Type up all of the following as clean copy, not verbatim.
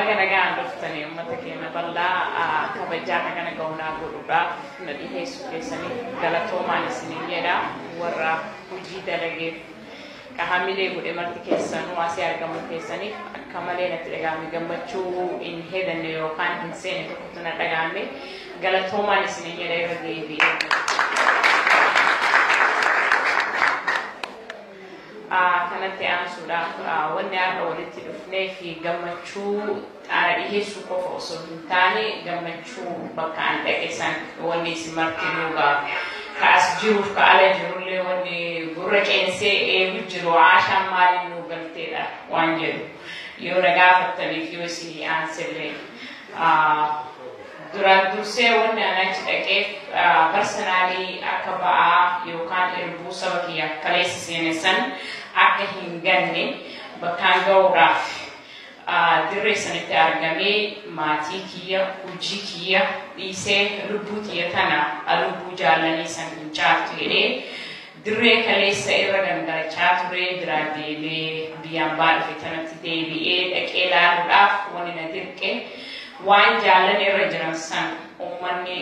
baga nagaan dhuftanii uummata keenya bal'aa kabajaa kana ga'uunaa godhuudhaaf na dhiheessu keessanii galatoomaan isinii jedha warra hojii dalageef hamilee godhe marti keessanuu asii argamu keessaniif akka malee natti dhagahame gammachuu hin hedanne yookaan hin seene tokkotu na dhagahame galatoomaan isinii jedha irra deebi'ee. Kanatti aansuudhaaf wanni har'a walitti dhufnee fi gammachuu dhiheessuu qofa osoo hin taane gammachuu bakka an dhaqeessan wanni isin martinuu kaas jiruuf ka ala jirullee wanni gurra qeensee eegu jiru Ashaan maaliin nuu galteedha waan jedhu yoo na gaafattaniif yoo isin aansillee duraan dursee wanni an achi dhaqeef barsanaalii akka ba'aa yookaan irbuu saba kiyya kaleessa seenessan akka hin ganne bakkaan ga'uudhaaf dirree sanitti argamee maatii kiyya hojii kiyya dhiisee lubbuu kiyya tana lubbuu jaallanii san hin caaftu jedhee dirree kaleessa irra gangalachaa ture biraa deemee biyyaan baadhufe tanatti deebi'ee dhaqee ilaaluudhaaf wanni na dirqe waan jaallan irra jiran san uummanni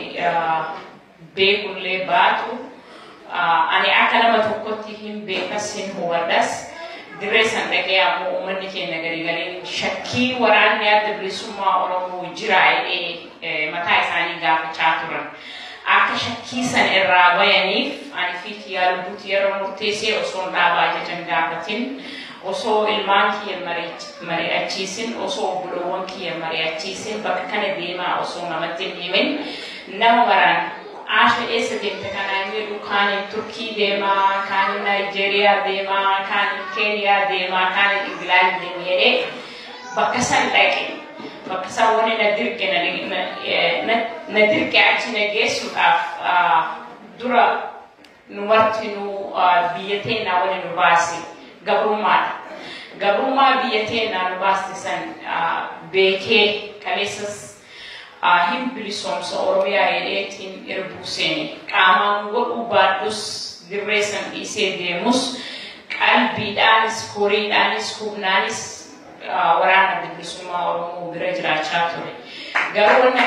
beekullee baatu ani akka nama tokkotti hin beekas hin hubadhas dirree san dhaqee ammoo uummanni keenya gariin shakkii waraanni adda bilisummaa Oromoo jira jedhee mataa isaanii gaafachaa turan akka shakkii san irraa bayaniif ani fi kiyyaa lubbuutti yeroo murteessee osoo dhaabaa jajan gaafatin osoo ilmaan kiyya mari'achiisin osoo obboloowwan kiyya mari'achiisin bakka kana deemaa osoo namatti hin himin nama maraan Ashaa eessa deemte kanaan jedhu kaan Turkii deemaa, kaan Nigeeriyaa deemaa, kaan Keeniyaa deemaa, kaan Ingilandi deemaa jedhee bakka san dhaqe. Bakka san wanni na dirqe achi na geessuudhaaf dura nu martinuu biyya teennaa wanni nu baase gabrummaadha. Gabrummaa biyya teennaa nu baaste san beekee kaleessas hin bilisoomsa Oromiyaa jedheetiin irbuu seene qaamaan godhuu baadhus dirree san dhiisee deemus qalbiidhaanis horiidhaanis humnaanis waraana bilisummaa Oromoo bira jiraachaa ture. Garuu wanni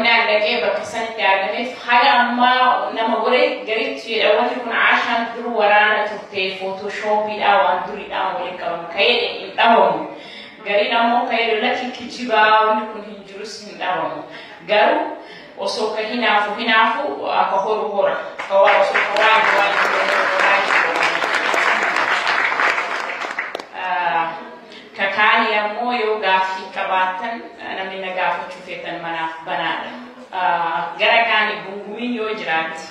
nama dhaqee bakka sanitti argameef haga ammaa nama godhe garitti jedha wanni kun Ashaan duruu waraana turtee footoshooppiidhaa waan duriidhaan waliin qabamu ka'ee hin dhabamu. Gariin ammoo ka'ee lakki kijibaa wanni kun hin jirus hin dhabamu. Garuu osoo ka hinaafu akka horu hora. Kawaa osoo kawaa kakaanii ammoo yoo gaaffii qabaatan namni na gaafachuu feetan manaaf banaadha. Gara kaanii gungumiin yoo jiraatti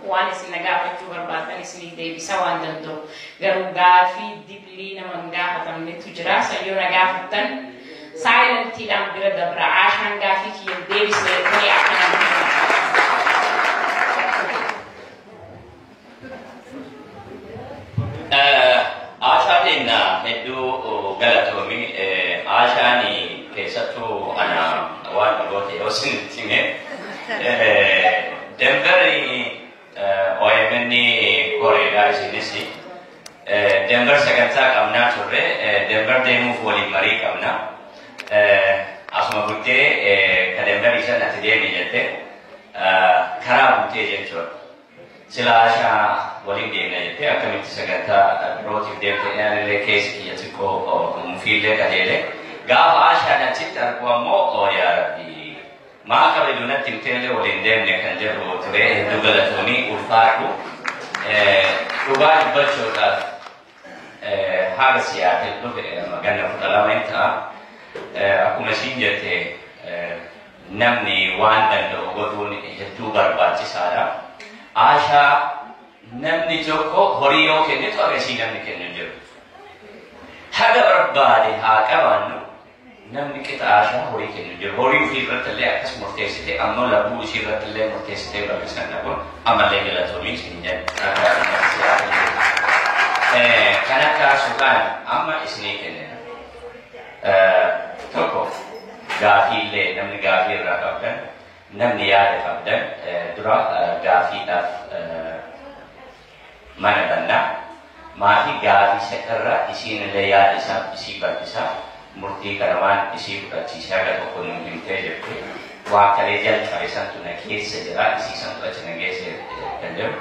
waan isin na gaafachuu barbaatan isinii deebisa waan danda'u. Garuu gaaffii diblii nama hin gaafatamnetu jira. San yoo na gaafattan saayilentiidhaan bira dabra Ashaan gaaffii kiyya deebisee ta'ee akka nama Ashaatiin hedduu galatoomi. Ashaan keessattuu ana waan dhugoote yoo isinitti hime Denveri OMN koreedhaa isinis Denver sagantaa qabnaa turre Denver deemuuf waliin marii qabna. Asuma buttee ka Denver isan ati deemi jette karaa buttee jechuudha. Sila Ashaa waliin deemna jettee akkamitti sagantaa birootiif deemte illee keessa kiyya xiqqoo mufiillee qajeele. Gaafa Ashaan achitti argu ammoo yaa Rabbi maa kabaju natti himteellee waliin deemne kan jedhu ture hedduu galatoomii ulfaadhu. Dhugaa dubbachuudhaaf haga siyaatee dhufe ganna 12 ta'a. Akkuma isiin jette namni waan danda'u godhuun hedduu barbaachisaadha. Ashaa namni tokko horii yoo kennitu agarsiis namni kennu jiru. Haga barbaade haa qabaannu namni qixa Ashaa horii kennu jiru. Horii ofii irratti illee akkas murteessitee ammoo labbuu ishii irratti illee murteessitee bal'isan dhabuun ammallee galatoomii isin jedhu. Kan akka Sudan amma isinii kennina. Tokko gaafiillee namni gaafii irraa qabdan namni yaada qabdan dura gaafiidhaaf mana bannaa maatii gaafii sakarraa isiin illee yaada isaa isii bal'isaa murtii karamaan isii fudhachiisaa gara tokko nu himtee jirti. Waa kalee jalqabe santu na keessa jira isii santu achi na geesse danda'u.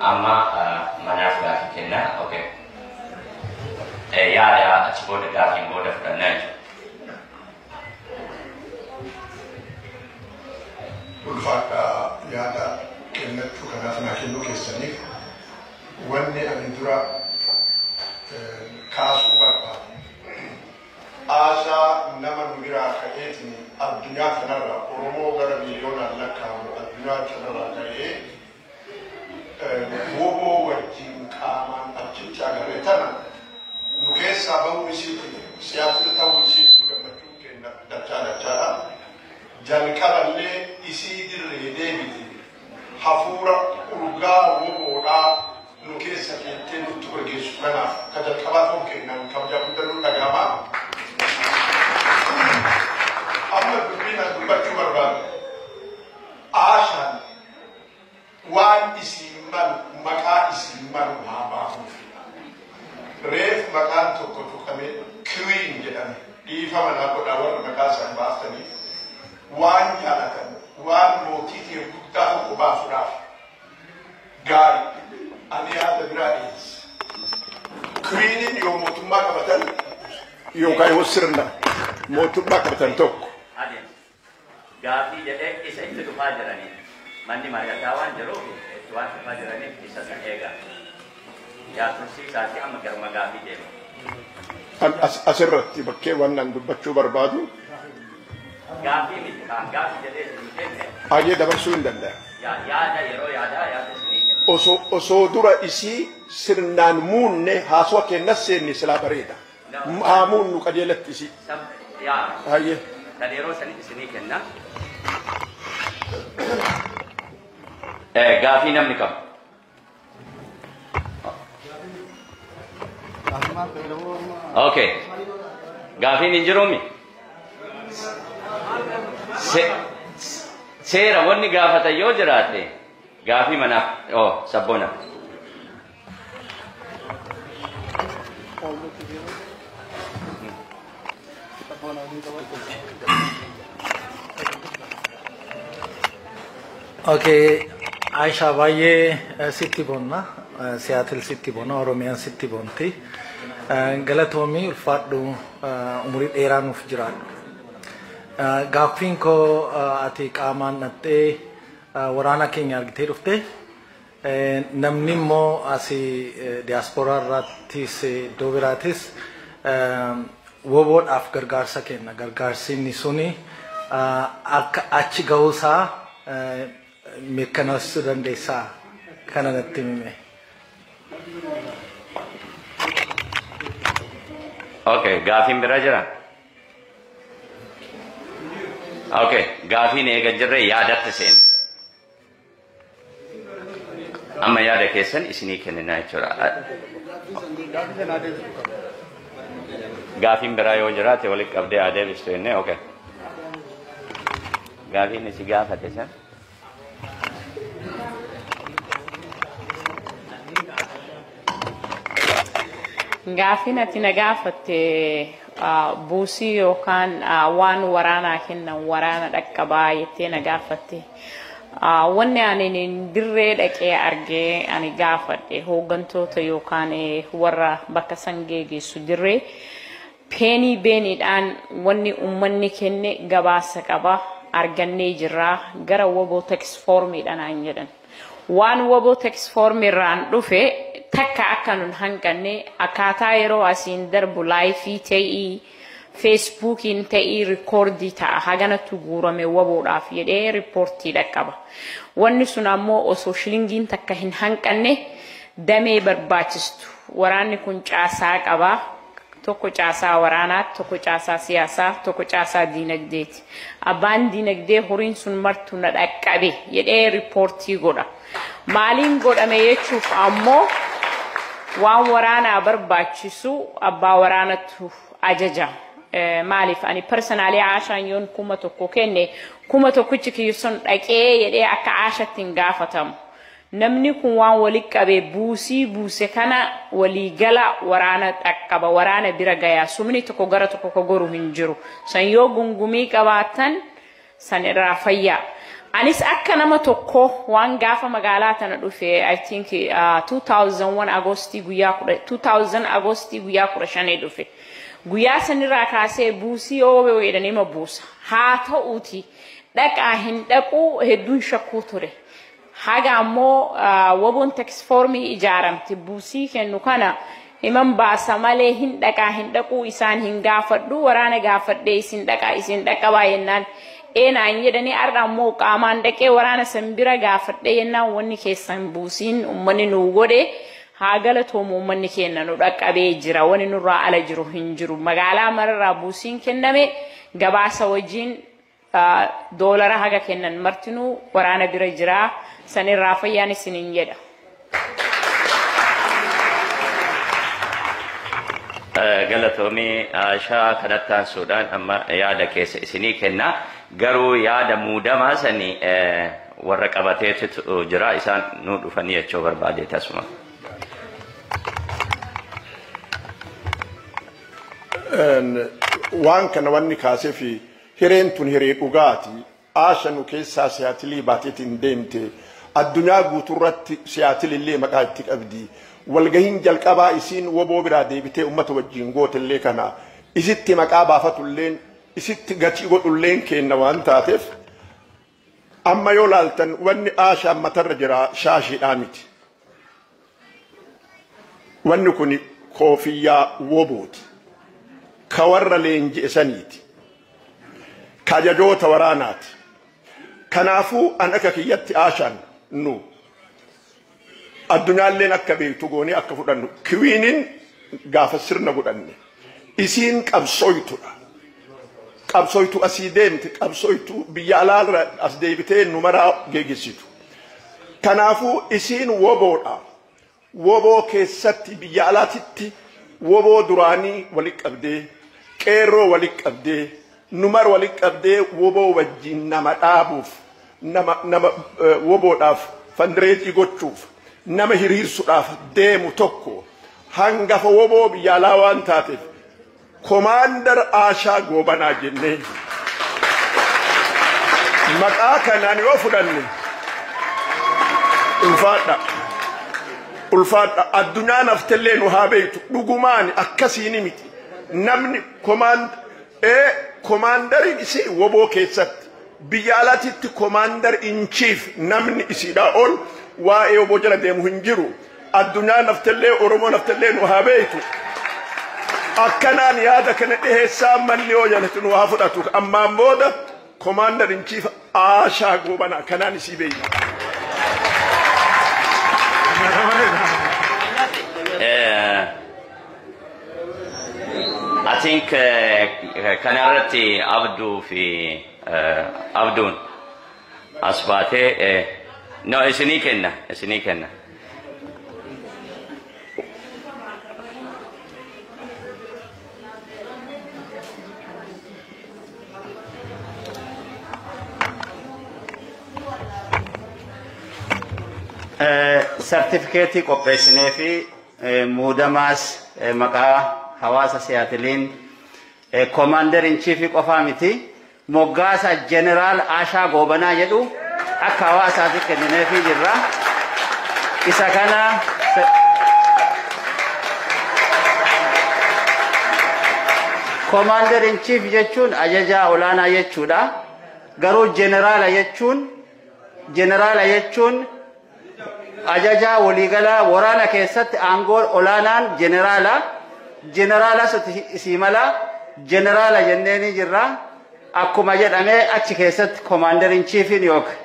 Amma manaaf gaafii kennaa. Okay. Yaada achi booda gaafii booda fudhannaa jechuudha. Ulfaadha yaada kennachuu kanaaf naa kennuu keessaniif wanni ani dura kaasuu barbaade Ashaa nama nu biraa ka'eetiin addunyaa kanarra Oromoo gara miiliyoonaan lakkaa'amu addunyaa kanarra ka'ee WBO wajjin qaamaan achitti agarre tana nu keessaa bahuu isiiti siyaasni ta'uu isiiti gammachuun keenya dachaadha. Jalqaballee isii dirree deebiti hafuura urgaa WBOdhaa nu keessa keessee nutti gaggeessu kanaaf ka jalqabaa ta'uu keenyaan kabajaa guddaa nu dhaga'ama. Amma dubbina dubbachuu barbaadu Ashaan waan isiin malu maqaa isiin malu haa baafuuf reef maqaan tokko tuqamee Queen jedhame dhiifama naa godhaa warra maqaa isaan baaftaniif waan jaalatan waan mootii ta'e guddaa tokko baasuudhaaf gaarii ani yaada biraa dhiyeessa. Queenin yoo mootummaa qabatan yookaan yoo sirna mootummaa qabatan tokko. Gaafii jedhee isa itti dhufaa jiranii manni mari'ataa waan jiruuf itti waan dhufaa jiraniif isa san eegaa. Jaatursiisaatii amma garuma gaafii deema. Asirratti bakkee waan nan dubbachuu barbaadu. Gaafii miti kan gaafii jedhee isin kenne. Baay'ee dabarsuu hin danda'a. Yaada yeroo yaadaa yaada isinii kenne. Osoo dura isii sirnaan muunne haasawaa kennas seenni silaa bareeda. Haa muunnu qajeelatti isii. Baay'ee. Kan yeroo sanii isinii kenna. Gaafii namni qabu. Okay. Gaafiin hin jiruumi. Seera wanni gaafatan yoo jiraate gaafii manaaf sabboona. Okay, Ashaa baay'ee sitti bonna, Seattle sitti bonna, Oromiyaan sitti bonti. Galatoomii ulfaadhu umurii dheeraa nuuf jiraadhu. Gaaffiin koo ati qaamaan dhattee waraana keenya argitee dhufte. Namni immoo asii diaasporaa irrattis iddoo biraatis WBOdhaaf gargaarsa kenna. Gargaarsi inni suni akka achi ga'uusaa mirkaneessuu dandeessaa kana natti hime. Okay, gaafiin biraa jira. Okay, gaafiin eega jirre yaadatti seeni. Amma yaada keessan isinii kenninaa jechuudha. Gaafiin biraa yoo jiraate walitti qabdee adeebistu jennee okay. Gaafiin isi gaafate san. Gaafiin ati na gaafatte buusii yookaan waan waraanaa kennan waraana dhaqqabaa jettee na gaafatte. Wanni ani dirree dhaqee argee ani gaafadhe hooggantoota yookaan warra bakka san geessu dirree peenii beeniidhaan wanni uummanni kenne gabaasa qaba argannee jirra gara WBO tax formiidhaan jedhan. Waan WBO tax formirraan dhufe takka akka nun hanqanne akkaataa yeroo asiin darbu laayifii ta'ii Facebookiin ta'ii rikoordii ta'a haganatu guurame WBOdhaaf jedhee riippoortii dhaqqaba. Wanni sun ammoo osoo shilingiin takka hin hanqanne damee barbaachistu. Waraanni kun caasaa qaba. Tokko caasaa waraanaatti, tokko caasaa siyaasaa, tokko caasaa diinagdeeti. Abbaan diinagdee horiin sun martu na dhaqqabe jedhee riippoortii godha. Maaliin godhame jechuuf ammoo waan waraanaa barbaachisu abbaa waraanatu ajaja. Maaliif ani personally Ashaan yoon kuma tokko kenne kuma tokkichi kiyuson dhaqee jedhee akka Ashaatti hin gaafatamu. namni kun waan walitti qabee buusii buuse kana walii gala waraana dhaqqaba waraana bira gayaa sumni tokko gara tokko ko goru hin jiru san yoo gungumii qabaatan san irraa fayyaa anis akka nama tokko waan gaafa magaalaa tana dhufe I think 2001 Agosti guyyaa 2000 Agosti guyyaa 15 dhufe guyyaa sanirraa kaasee buusii yoo weedanii ma buusa haa ta'uuti dhaqaa hin dhaquu hedduun shakkuu ture haga ammoo waboon taksformii ijaaramti buusii kennu kana himan baasa malee hin dhaquu isaan hin gaafadhu waraana gaafadhee isin dhaqabaa yennaan eenaan jedhanii arra ammoo qaamaan dhaqee waraana sanbira gaafadhee yennaan wanni keessan buusiin ummanni nu godhe haa galatoomu ummanni kenna nu dhaqqabee jira wanni nurraa ala jiru hin jiru magaalaa mararraa buusiin kenname gabaasa wajjin doolara haga kennan martinuu waraana bira jira sanirraa fayyaan isinin jedha galatoomii Ashaa kanattaan Sudan amma yaada keessa isinii kenna garuu yaada muudamaa sanii warra qabateetu jira isaan nu dhufanii jechuu barbaade tasuma waan kana wanni kaasee fi hireen tun hiree dhugaati Ashaa keessaa siyaatilii baateetiin deemte addunyaa guuturratti siyaatilillee maqaa itti qabdi walgahiin jalqabaa isiin woboo biraa deebitee ummata wajjin gootellee kana isitti maqaa baafatulleen isitti gatii godhulleen kenna waan taateef amma yoo laaltan wanni Ashaa matarra jira shaashiidhaa miti wanni kun koofiyyaa wobooti ka warra leenji'e saniiti kajajoota waraanaati kanaafuu an akka kiyyatti Ashaan nu addunyaalleen akka beektu goonee akka fudhannu kiwiinin gaafa sirna godhanne isiin qabsooytu asii deemte qabsooytu biyya alaarra as deebitee numaraa geegisitu kanaafuu isiin woboodha woboo keessatti biyya alaatitti woboo duraanii walitti qabdee qeerroo walitti qabdee numar walitti qabdee woboo wajjin nama dhaabuuf nama woboodhaaf fundraising gochuuf nama hiriirsuudhaaf deemu tokko hangafa woboo biyya alaa waan taateef Commander Ashaa Gobanaa jennee maqaa kanaan yoo fudhanne ulfaadha addunyaan aftellee nu haa beektu dhugumaan akkasiin miti namni commanderin isii woboo keessatti biyya alaatitti commander in chief namni isiidhaa ol waa'ee woboo jala deemu hin jiru addunyaan aftellee Oromoo aftellee nu haa beektu akkanaan yaada kana dhiheessaa malli yoo jalatti nu haa fudhatu ammaan booda commander in chief Ashaa Gobanaa kanaan isii beeyna I think kanarratti Abduu fi Abduun asbaatee no isinii kenna certificate qopheessinee fi muudamaas maqaa hawaasa siyaatiliin commander in chief qofaa miti moggaasa general Ashaa Gobanaa jedhu akka hawaasaatti kennee fi jirra isa kana commander in chief jechuun ajajaa olaanaa jechuudha garuu generala jechuun ajajaa waliigalaa waraana keessatti aangoo olaanaan generala imala generala jenneeni jirra akkuma jedhamee achi keessatti commander in chief yookaan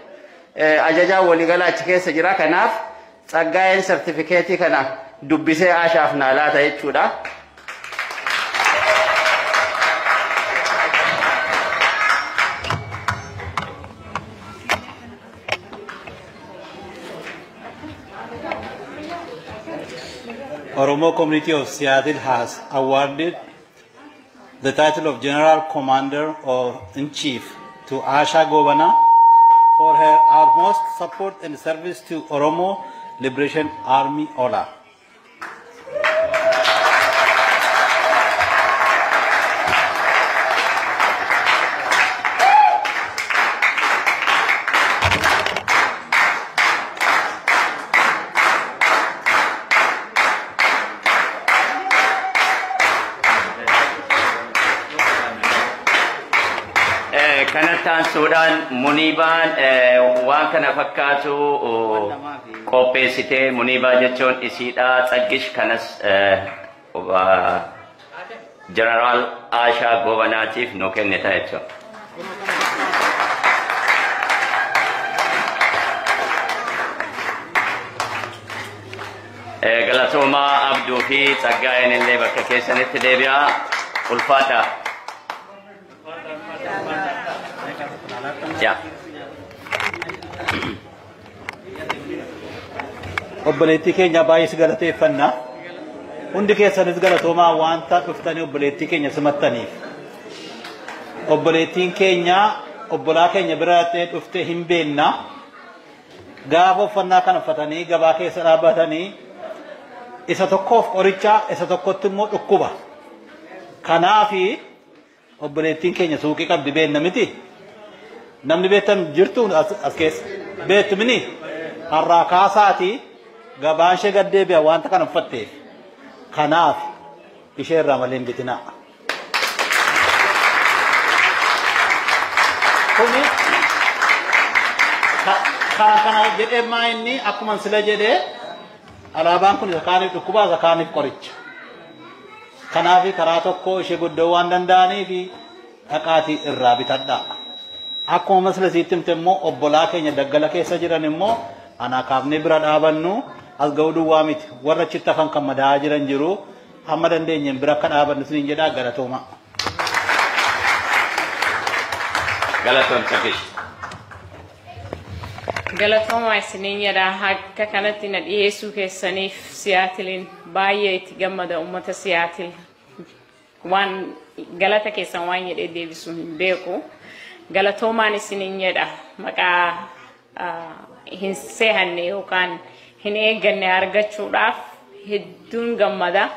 ajajaa waliigalaa achi keessa jira kanaaf tsaggaa'een certificate kana dubbisee Ashaaf naa laata jechuudha Oromo community of Seattle has awarded the title of General Commander or in Chief to Ashaa Gobanaa for her our most support and service to Oromo Liberation Army Ola. Kanattan Sudan Muniban waan kana fakkaatu qopheessite Muniba jechuun isiidha Tsaggish kanas General Ashaa Gobanaatiif nu kennita jechuudha. Galatooma Abduu fi Tsaggaayeen illee bakka keessanitti deebi'aa ulfaadha. Ya. Obboleettii keenya baay'ee si galateeffanna. Hundi keessanis galatoomaa wanta dhuftanii obboleettii keenya simattaniif. Obboleettiin keenya obbolaa keenya biraatti dhuftee hin beenna. Gaafa uffannaa kana uffatanii gabaa keessa dhaabbatanii isa tokkoof qoricha isa tokkotti immoo dhukkuba. Kanaafi obboleettiin keenya suuqii qabdi beenna miti. Namni beektan jirtu as keessa beektu mini har'aa kaasaati gabaan ishee gad deebi'a wanta kana uffatteef kanaaf ishee irraa malee hin bitinaa. Kuni kana jedhee maa inni akkuma sila jedhee alaabaan kun isa kaaniif dhukkubaa isa kaaniif qoricha. Kanaaf karaa tokko ishee guddoo waan danda'aniif dhaqaatii irraa bitadhaa. Akkuma masla siitimte immoo obbolaa keenya daggala keessa jiran immoo ana kaafnee bira dhaabannu as ga'uu duwwaa miti warra achitti hafan kan madaa'aa jiran jiru hamma dandeenyeen bira akka dhaabannu isiniin jedhaa galatooma. Galatoom Tsaggish. Galatooma isiniin jedhaa akka kanatti na dhiyeessuu keessaniif Siyaatiliin baay'ee itti gammada uummata Siyaatil waan galata keessan waan jedhee deebisuu hin beeku. Galatoomaan isiniin jedha maqaa hin seehanne yookaan hin eegganne argachuudhaaf hedduun gammada.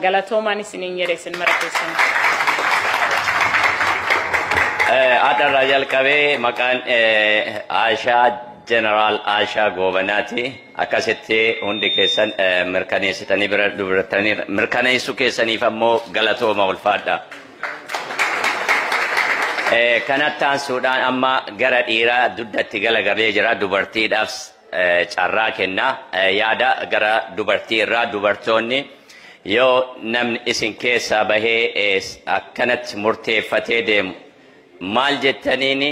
Galatoomaan isiniin jedha isin mara keessan. Adarraa jalqabee maqaan Ashaa General Ashaa Gobanaati. Akkasitti hundi keessan mirkaneessitanii bira dubartanii mirkaneessuu keessaniif ammoo galatooma ulfaadha. Kanattaan Suudaan amma gara dhiiraa duddatti galagalee jira dubartiidhaaf carraa kenna yaada gara dubartii irraa dubartoonni yoo namni isin keessaa bahee akkanatti murteeffatee deemu maal jettaniini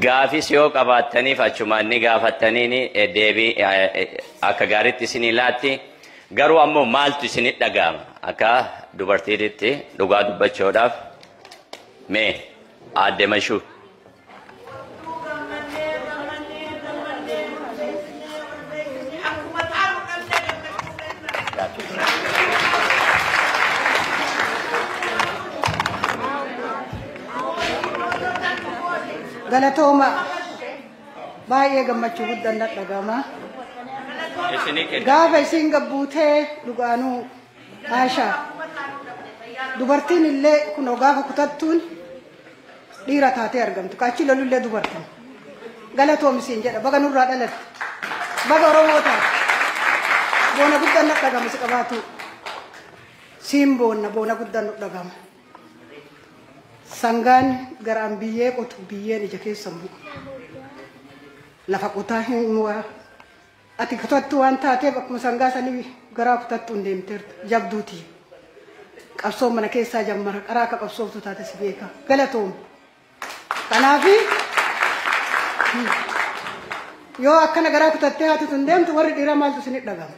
gaafis yoo qabaattaniif achumaan ni gaafattaniini deebii akka gaariitti isinii laatti garuu ammoo maaltu isinit dhaga'ama akka dubartiitti dhugaa dubbachuudhaaf mee aadde Mashuu. Galatooma baay'ee gammachuu guddaan dhaga'ama. Gaafa isin gabbuutee dhugaanuu Ashaa dubartiin illee kun gaafa kutattuun dhiira taatee argamtu kaachi lolullee dubartiin galatoom isin jedha baga nurraa dhalatte baga Oromoo taate boona guddaan dhaga'ama si qabaatu siin boona guddaan dhaga'ama. Sangaan garaan biyyee qotu biyyeen ija keessa bu'u lafa qotaa hin mu'a ati kutattu waan taateef akkuma sangaa sanii garaa kutattu hin deemteerta jabduuti qabsoo mana keessaa jammara qaraa akka qabsooftu taate si beeka galatoom. Kanaafi yoo akkana garaa kutattee haatu hin deemtu warri dhiiraa maaltu isinit dhaga'ama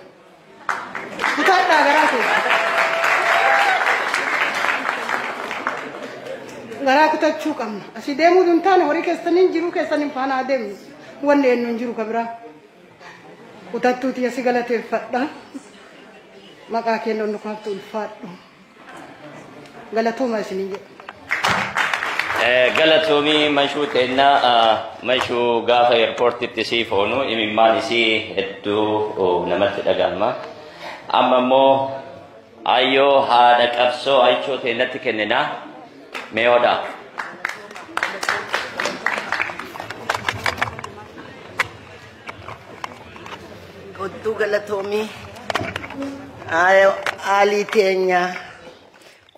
kutadhaa garaa keessa. Garaa kutachuu qabna. Asii deemuu dun taane horii keessaniin jiru keessaniin faana adeemnu wanni eenyu hin jiru kabiraa kutattuuti asi galateeffadha maqaa kennoon nukaaftu ulfaadhu galatooma isiniin jedha. galatoomii mashuu teennaa mashuu gaafa eerpoortitti sii foonu imimmaan isii hedduu namatti dhagahama. Amma immoo ayyoo haadha qabsoo aychoo teennatti kenninaa meeyoodha. Hedduu galatoomii aalii teenya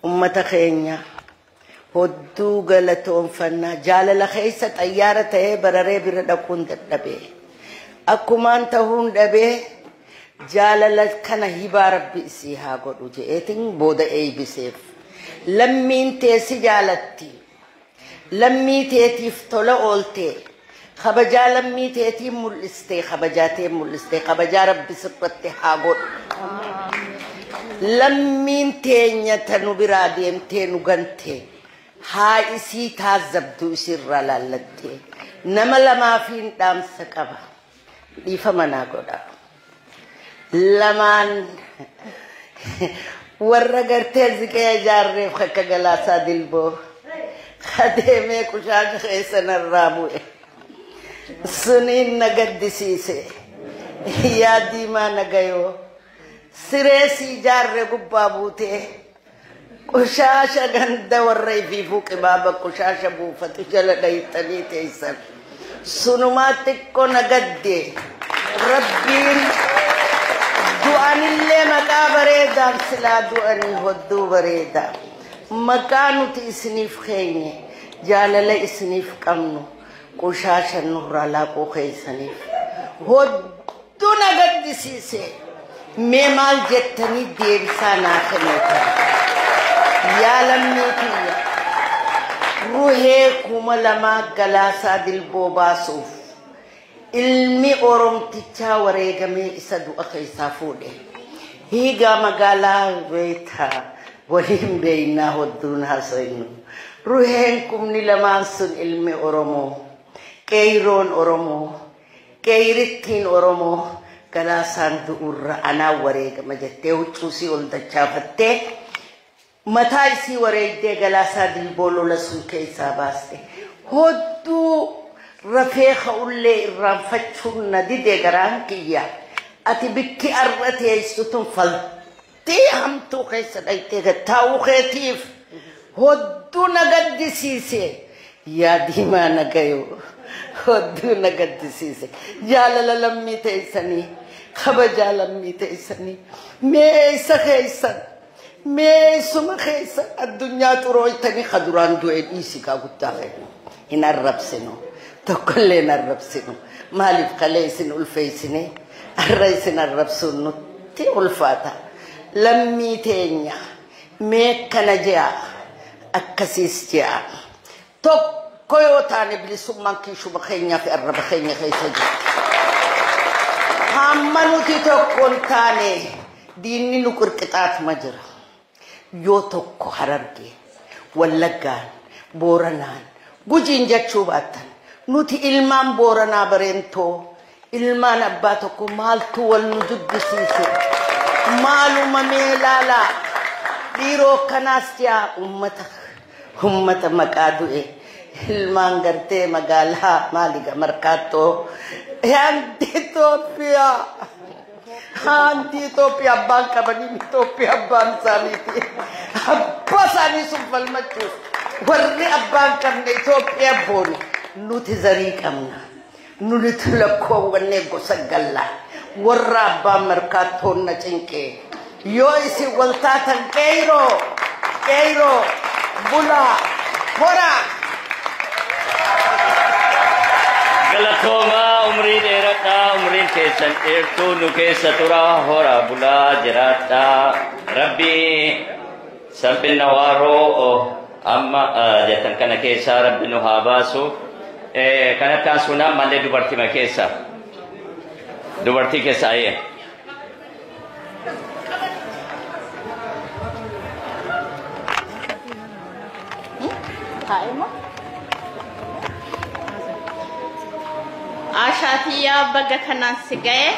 ummata keenya hedduu galatoonfannaa jaalala keessa xayyaara ta'ee bararee bira dhaquun dadhabee akkumaan ta'uun dhabee jaalala kana hibaa rabbi isii haa godhu je'eetiin booda eeybiseef lammiin teessi jaalatti lammii teetiif tola ooltee خبجا لمي تيتي ملستي خبجاتي ملستي خبجا ربي سبتي حاغور لمين تينيا تنو براديم تينو غنتي هاي اسي تازبدو اسي رلالتي نما لما فين دام سكبا ديفا منا قودا لمان ورغرتي زكي جاري فكا غلاسا دلبو خدمي كشاك خيسن الرابوه سنين نقدسيسي يا ديما نقايو سريسي جار قبابوتي كشاشة غند ورّي في فوق بابا كشاشة بوفتو جل دايتني تيسر سنماتكو نقدي ربين دوان اللي مكا بريدا سلا دواني هدو بريدا مكانو تيسنيف خيني جالل اسنيف كمنو كوشاش النور لا كوخيسني هدونا قد سيسي ميمال جتني دير سانا خنيتا يا لميتي روحي كوملما قلاسا دل بوباسوف علمي أورم تيچا وريغمي إسادو أخيسا فودي هيغا مقالا ويتا وليم بينا هدونا سينو روحي كومني لمانسون علمي أورمو كيرون أورومو كيرتين أورومو كلا ساندو أورا أنا وريك مجتة وتشوسي ولد شافتة متى يسي وريك ده كلا سادل بولو لسون كيسا باسته هدو رفيق أولي رفتشون ندي ده كران كيا أتي بكي أرتي يستون فلتي هم تو كيسا دايته كتاو خيتيف هدو نقد سيسي يا ديما نقايو هدو نقد سيسي جال لمي تيسني خبجا لمي تيسني ميسا خيسن ميسو مخيسن الدنيا ترويتني خدران دوين إيسي كاقوتا إن الرب سنو تقلين الرب سنو مالي بخليسن الفيسني الرئيسن الرب سنو تي الفاتا لمي تينيا ميكنا جاء أكسيس جاء كويو تاني بلسومان كيشو بخينيا في الرب خينيا خيسجي همانو تيتو كون تاني ديني نكر كتات مجرى يو توكو حررقي واللقان بورانان بوجين جاتشو باتن نوتي إلمان بورانا برينتو إلمان أباتوكو مالتو والنجد سيسي مالو مميلالا ديرو كناستيا أمتا مكادو ilman garte magala maliga mercato anti Ethiopia banka bani Ethiopia bansa niti pasani sumpal machu warri abanka ne Ethiopia boni nuti zari kamna nuti lakko wanne gosagalla warra ba mercato na cinke yo isi waltatan Cairo bula hora galatoma umri derata umri kesan ertu nukesa tura hora bula jirata rabbi sampin nawaro amma jatan kana kesa rabbi nuhabasu kana kasuna mande dubarti makesa dubarti kesa aye Ashaatiya baga kanan sigaye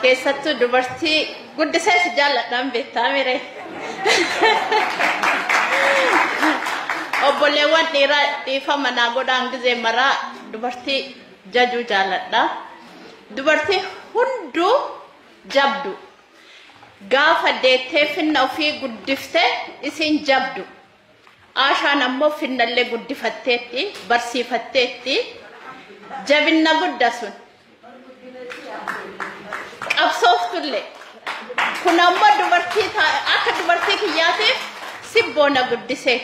keessattuu dubartii guddisees jaalladhaan beektaa mire obboleewwan dhiifama naa godhaan gisee maraa dubartii jajuu jaalladha. Dubartii hunduu jabdu. Gaafa deettee finna ofii guddiftee isin jabdu. Ashaan ammoo finnallee guddifatteetti barsiifatteetti jabinna guddaa sun. Qabsooftullee. Kun ammoo dubartii akka dubartii kiyyaatiif sibboona guddisee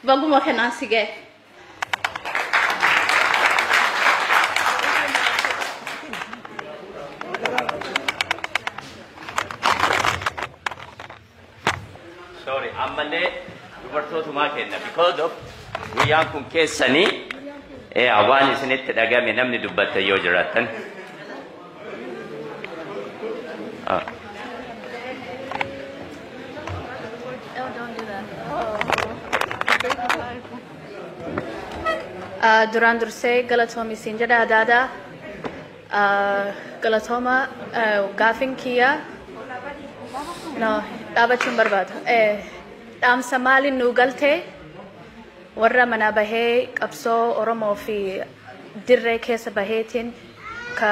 baguma kanaan si ga'e. Sorry, ammallee dubartootumaa kenna because of guyyaan kun keessanii waan isinitti dhagame namni dubbatte yoo jiraattan. Duraan dursee galatoomi siin jedha adaadaa galatooma gaafin kiyya dhaabachuun barbaadu dhaamsa maaliin nuu galtee warra mana bahee qabsoo Oromoo fi dirree keessa baheetiin ka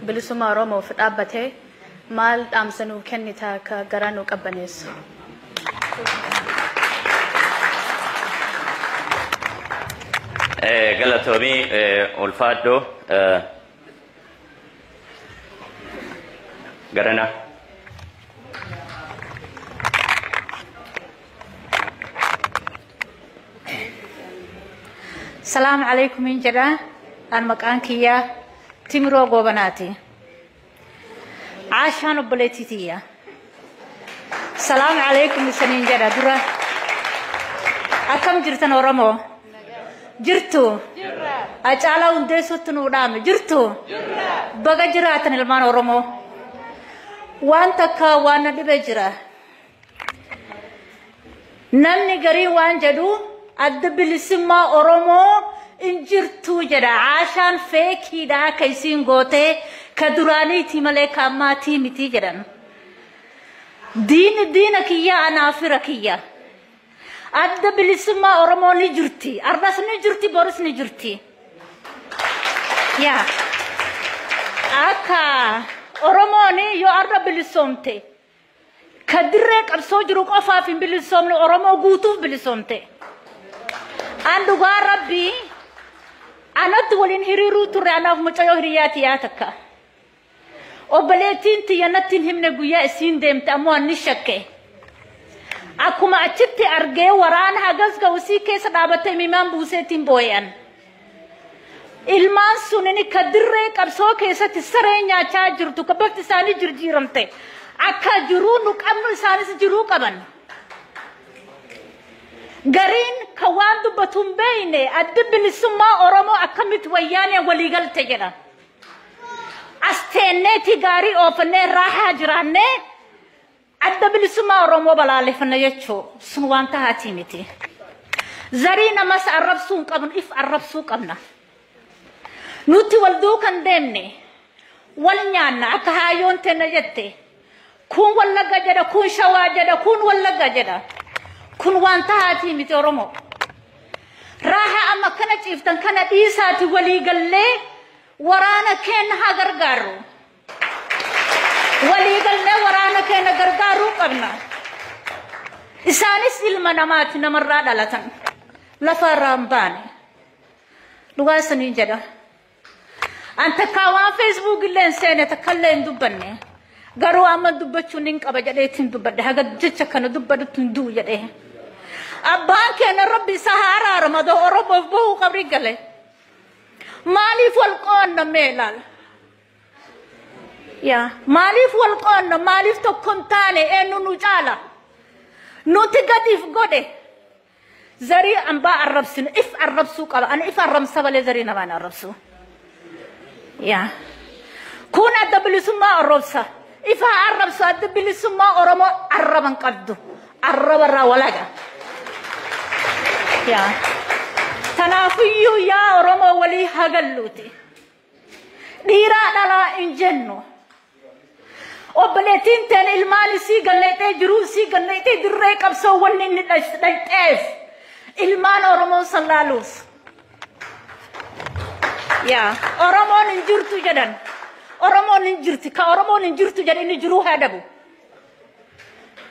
bilisummaa Oromoof dhaabbatee maal dhaamsa nuu kennita ka garaa nuu qabbaneessu. Galatoomii ulfaadhoo garana. السلام عليكم من جدا أنا مكان كيا تمرو غوبناتي عاشان بلتيتيا السلام عليكم سنين جدا درا أكم جرتن أورمو جرتو أجعله وندسو تنورام جرتو بقى جراتن المان أورمو وان تكا وانا دبجرا نمني غري وان جدو الدبلسما أورومو إنجرتو جدا عشان فيكي دا كيسين غوتي كدراني تيمالي كاماتي متي جدا دين كيا أنافر كيا الدبلسما أورومو نجرتي أربس نجرتي بورس نجرتي يا أكا أورومو ني يو الدبلسومتي كدرك أبسو جروك أفافين بلسومني أورومو غوتو بلسومتي Andu Rabbi anatu walin hiriru turre anaf mucayo hiriyati yataka obaletin ti yanatin himne guya isin demte amo anishakke akuma achitti arge waran hagas gawsi kesa dabate mimam busetin boyan ilman sunini kadirre qabso kesa tisarenya cha jirtu kabakti sani jirjiramte akka jiru nu qabnu sani jiru qaban Garin kawan dubatum bayne adbil summa Oromo akamit wayane waligal tejera astenne tigari ofne raha jirane adbil summa Oromo balale fana yecho sunwanta hatimiti zarina mas arab sun qabn if arab su qabna nuti waldu kan demne wal nyaana aka hayon tenajette kun walla gajada kun shawajada kun walla gajada kun wanta hati miti Oromo raha amma kana ciftan kana disati wali galle warana ken hagargaru wali galle warana ken gargaru qabna isanis ilma namati namarra dalatan la farambani duga sanin jada anta kawan Facebook len sene takallen dubbanne garu amma dubbachu nin qaba jadeetin dubbade haga jecha kana dubbadu tundu yade abban kana rabbi sahara ramado Oromo bo qabri gale mali fol qonna melal ya mali fol qonna mali to kontane enunu jala nuti gadif gode zari amba arabsin if arabsu qaba an if aram sabale zari na bana arabsu ya kuna dablisuma arabsa ifa arabsa dablisuma Oromo araban qaddu arabara walaga ya tanafiyu ya Oromo wali hagalluti dira dala injenno obletin ten ilmali si gallete juru si gallete dirre qabso wonni ni daytef ilmaan Oromoo sallaaluuf. Yaa Oromoon hin jirtu jedhan. Oromoon hin jirti. Ka Oromoon hin jirtu jedhan inni jiruu haa dhabu.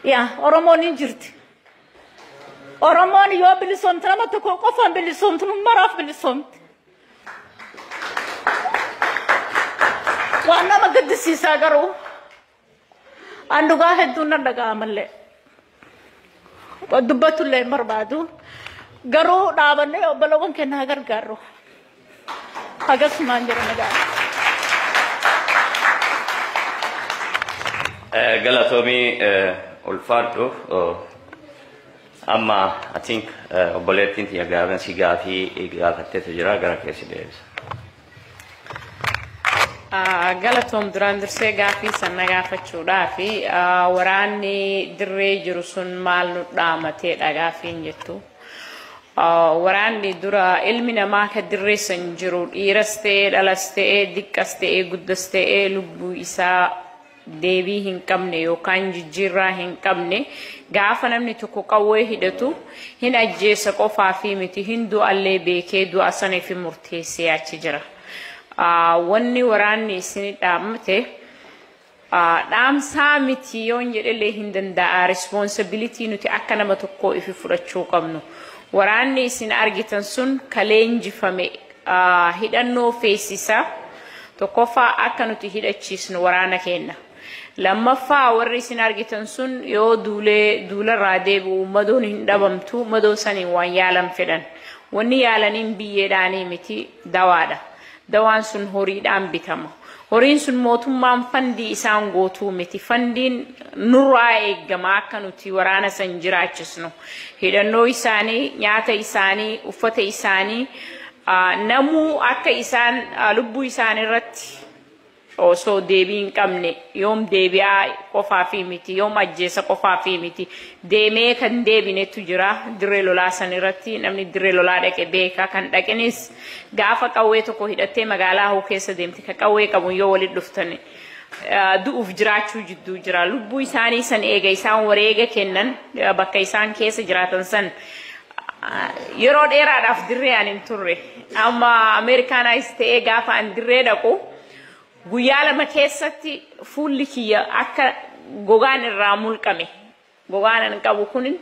Yaa Oromoon hin jirti. Oromoon yoo bilisoomte nama tokko qofaan bilisoomte maraaf bilisoomte. Waan nama gaddisiisaa garuu an dhugaa hedduun nan dhaga'amallee. Dubbatullee hin barbaadu. Garuu dhaabannee obbolawwan kennaa gargaaru. Akkasumaan jira nagaa. Galatoomii ulfaadhu. Amma I think obboleettiin tiyya gaaban si gaafatteetu jira gara keessi deebisa. Galatoom duraan dursee gaaffii sanna gaafachuudhaaf waraanni dirree jiru sun maal nu dhaamatedha gaaffiin jettu. Waraanni dura ilmi namaa ka dirree san jiru dhiiras ta'ee dhalas ta'ee diqqas ta'ee guddas ta'ee lubbuu isaa deebii hin qabne yookaan jijjiirraa hin qabne gaafa namni tokko qawwee hidhatu hin ajjeesa qofaa fi miti hin du'allee beekee du'a saniif murteessee achi jira. Wanni waraanni isin dhaamate dhaamsaa miti yoon jedhellee hin danda'a responsibility nuti akka nama tokko ifi fudhachuu qabnu. Waraanni isin argitan sun kaleenjifame hidhannoo feesisa tokkoffaa akka nuti hidhachiisnu waraana kenna. Lammaffaa warri isin argitan sun yoo duularraa deebi'u madoon hin dhabamtu madoo saniin waan yaalan fedhan. Wanni yaalaniin biyyeedhaanii miti dawaadha. Dawaan sun horiidhaan bitama. Horiin sun mootummaan fandii isaan gootuu miti. Fandiin nurraa eegama akka nuti waraana san jiraachisnu. Hidhannoo isaanii, nyaata isaanii, uffata isaanii namuu akka isaan lubbuu isaanii irratti osoo deebii hin qabne yoom deebi'aa qofaa fi miti yoom ajjeesa qofaa fi miti deemee kan deebinetu jira dirree lolaa san irratti namni dirree lolaa dhaqe beeka kan dhaqenis gaafa qawwee tokko hidhattee magaalaa hoo keessa deemte ka qawwee qabu yoo walitti dhuftan du'uuf jiraachuu jidduu jira lubbuu isaanii san eega isaan wareega kennan bakka isaan keessa jiraatan san yeroo dheeraadhaaf dirree aan hin turre amma Ameerikaanaayis ta'ee gaafa an dirree dhaqu guyyaa lama keessatti fuulli kiyya akka gogaan irraa mulqame gogaan an qabu kunin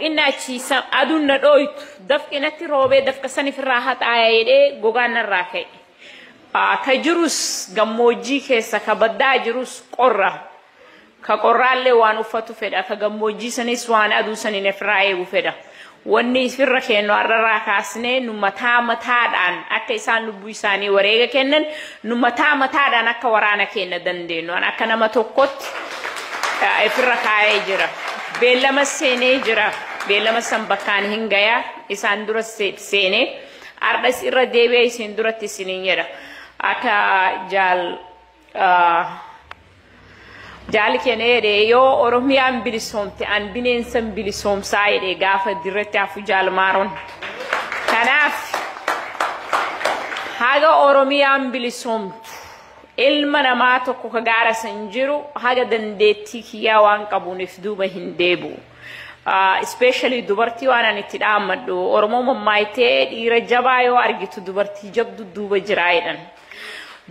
inni achiisa aduun na dhooytu dafqinatti roobee dafqa sanif irraa haxaaya jedhee gogaan irraa ka'e ka jirus gammoojjii keessa ka baddaa jirus qorra ka qorraallee waan uffatu fedha ka gammoojjii sanis waan aduu saniin irraa eegu fedha. Wanni firra kennu arraa kaasnee nu mataadhaan akka isaan lubbuu isaanii wareega kennan nu mataadhaan akka waraana kenna dandeenyu akka nama tokkotti firra kaayee jira beellama seenee jira beellama san bakkaan hin gayaa isaan dura seenee ardas irra deebi'ee isin duratti isiniin jedha akka Jaal kennite yoo Oromiyaan bilisoomte an bineensan bilisoomsaa jedhee gaafa dirretti hafu Jaal maaroon. Kanaaf haga Oromiyaan bilisoomtu ilma namaa tokko ka gaara san jiru haga dandeettii kiyyaa waan qabuuniif duuba hin deebi'u. Especially dubartii waan an itti dhaammadhu Oromoo mammaayitee dhiira jabaa yoo argitu dubartii jabdu duuba jiraa jedhan.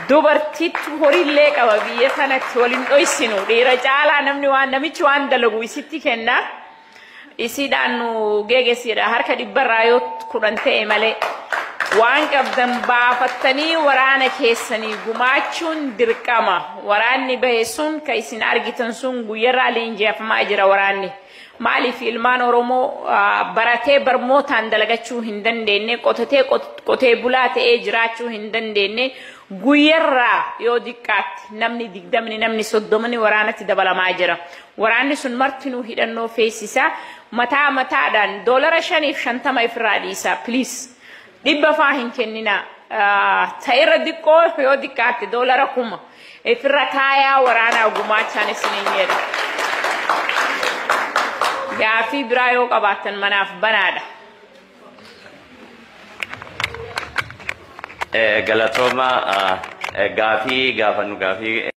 Dubartiitu horiillee qaba biyya kanatti waliin dhoysinu dhiira caalaa namichi waan dalagu isitti kenna isiidhaan nu geegesiidha harka dhibbarraa yoo 10 ta'e malee waan qabdan baafattanii waraana keessanii gumaachuun dirqama waraanni bahe sun ka isin argitan sun guyyarraa leenji'afamaa jira waraanni maaliif ilmaan Oromoo baratee barmootaan dalagachuu hin dandeenye qotee bulaa ta'ee jiraachuu hin dandeenye guyyarraa yoo diqqaatti namni 20 namni 30 waraanatti dabalamaa jira waraanni sun martinuu hidhannoo feesisa mataadhaan $5.50 ifirraa dhiisa please dhibba faa hin kennina ta'irra diqqoo yoo diqqaatti $1,000 ifirra kaayaa waraanaa gumaachaan isiniin jedha gaaffii biraa yoo qabaattan manaaf banaadha. Galatooma gaafii gaafannu gaafii